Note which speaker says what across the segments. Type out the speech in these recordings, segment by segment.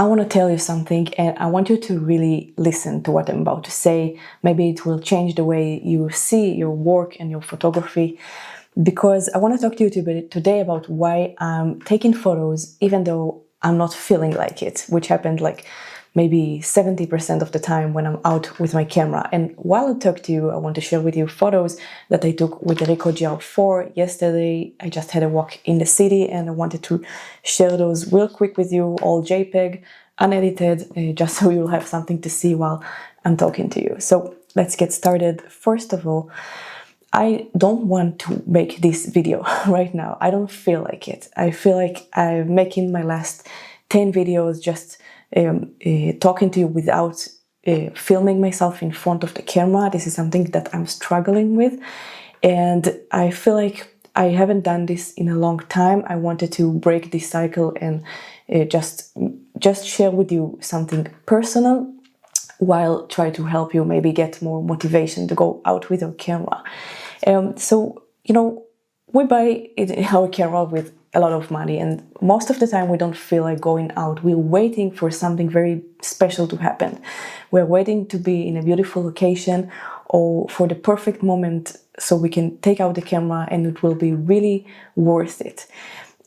Speaker 1: I want to tell you something, and I want you to really listen to what I'm about to say. Maybe it will change the way you see your work and your photography, because I want to talk to you today about why I'm taking photos even though I'm not feeling like it, which happened like maybe 70% of the time when I'm out with my camera. And while I talk to you, I want to share with you photos that I took with the Ricoh GR4 yesterday. I just had a walk in the city and I wanted to share those real quick with you, all JPEG, unedited, just so you'll have something to see while I'm talking to you. So let's get started. First of all, I don't want to make this video right now. I don't feel like it. I feel like I'm making my last 10 videos just talking to you without filming myself in front of the camera. This is something that I'm struggling with, and I feel like I haven't done this in a long time. I wanted to break this cycle and just share with you something personal while try to help you maybe get more motivation to go out with your camera. So, you know, we buy our camera with a lot of money, and most of the time we don't feel like going out. We're waiting for something very special to happen. We're waiting to be in a beautiful location or for the perfect moment so we can take out the camera and it will be really worth it.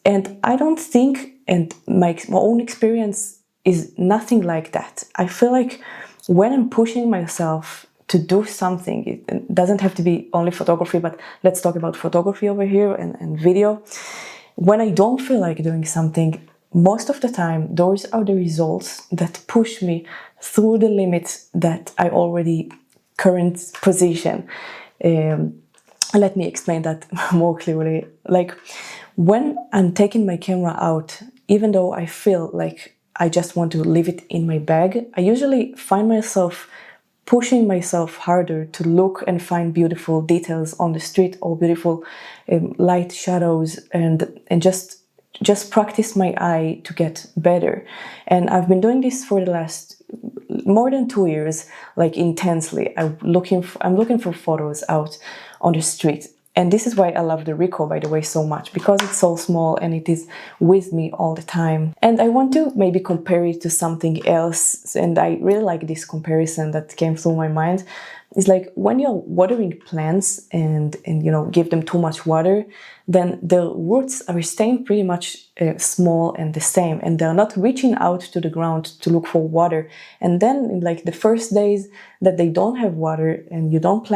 Speaker 1: And I don't think, and my own experience is nothing like that. I feel like when I'm pushing myself to do something, it doesn't have to be only photography, but let's talk about photography over here and video. When I don't feel like doing something, most of the time, those are the results that push me through the limits that I already current position. Let me explain that more clearly. Like when I'm taking my camera out, even though I feel like I just want to leave it in my bag, I usually find myself pushing myself harder to look and find beautiful details on the street or beautiful light shadows and just practice my eye to get better. And I've been doing this for the last more than 2 years, like intensely. I'm looking for photos out on the street. And this is why I love the Ricoh, by the way, so much, because it's so small and it is with me all the time. And I want to maybe compare it to something else, and I really like this comparison that came through my mind. It's like when you're watering plants and you know, give them too much water, then their roots are staying pretty much small and the same, and they're not reaching out to the ground to look for water. And then in like the first days that they don't have water and you don't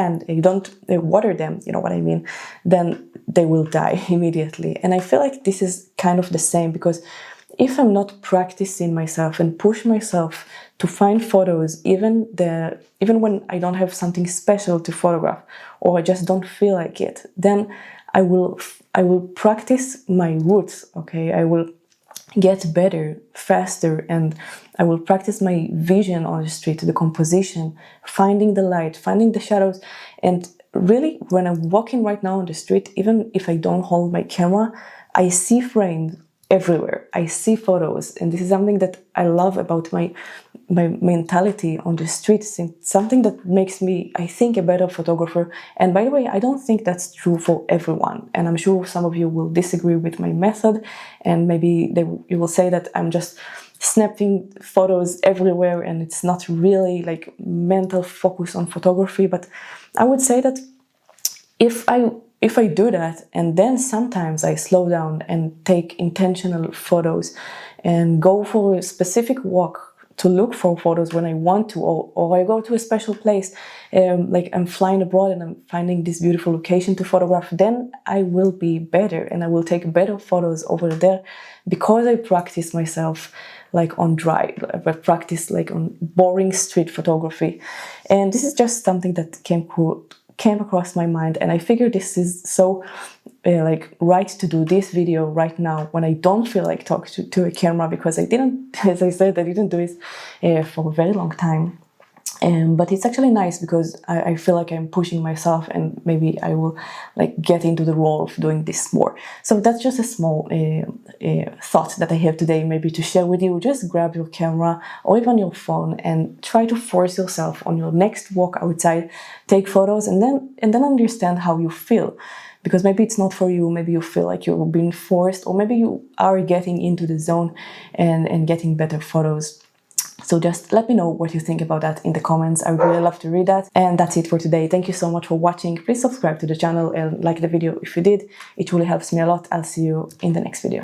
Speaker 1: water them, you know what I mean, then they will die immediately. And I feel like this is kind of the same, because if I'm not practicing myself and push myself to find photos, even when I don't have something special to photograph or I just don't feel like it, then I will practice my roots, okay? I will get better, faster, and I will practice my vision on the street, the composition, finding the light, finding the shadows. And really, when I'm walking right now on the street, even if I don't hold my camera, I see frames everywhere. I see photos, and this is something that I love about my mentality on the streets. It's something that makes me, I think, a better photographer. And by the way, I don't think that's true for everyone, and I'm sure some of you will disagree with my method, and maybe you will say that I'm just snapping photos everywhere and it's not really like mental focus on photography. But I would say that if I do that, and then sometimes I slow down and take intentional photos and go for a specific walk to look for photos when I want to, or I go to a special place, like I'm flying abroad and I'm finding this beautiful location to photograph, then I will be better and I will take better photos over there, because I practice myself like on dry, I practice like on boring street photography. And this is just something that came across my mind, and I figured this is so like right to do this video right now when I don't feel like talking to a camera, because I didn't, as I said, I didn't do this for a very long time. But it's actually nice because I feel like I'm pushing myself, and maybe I will like get into the role of doing this more. So that's just a small thought that I have today, maybe to share with you. Just grab your camera or even your phone and try to force yourself on your next walk outside, take photos, and then understand how you feel. because maybe it's not for you, maybe you feel like you're being forced, or maybe you are getting into the zone and getting better photos. So just let me know what you think about that in the comments. I would really love to read that. And that's it for today. Thank you so much for watching. Please subscribe to the channel and like the video if you did. It really helps me a lot. I'll see you in the next video.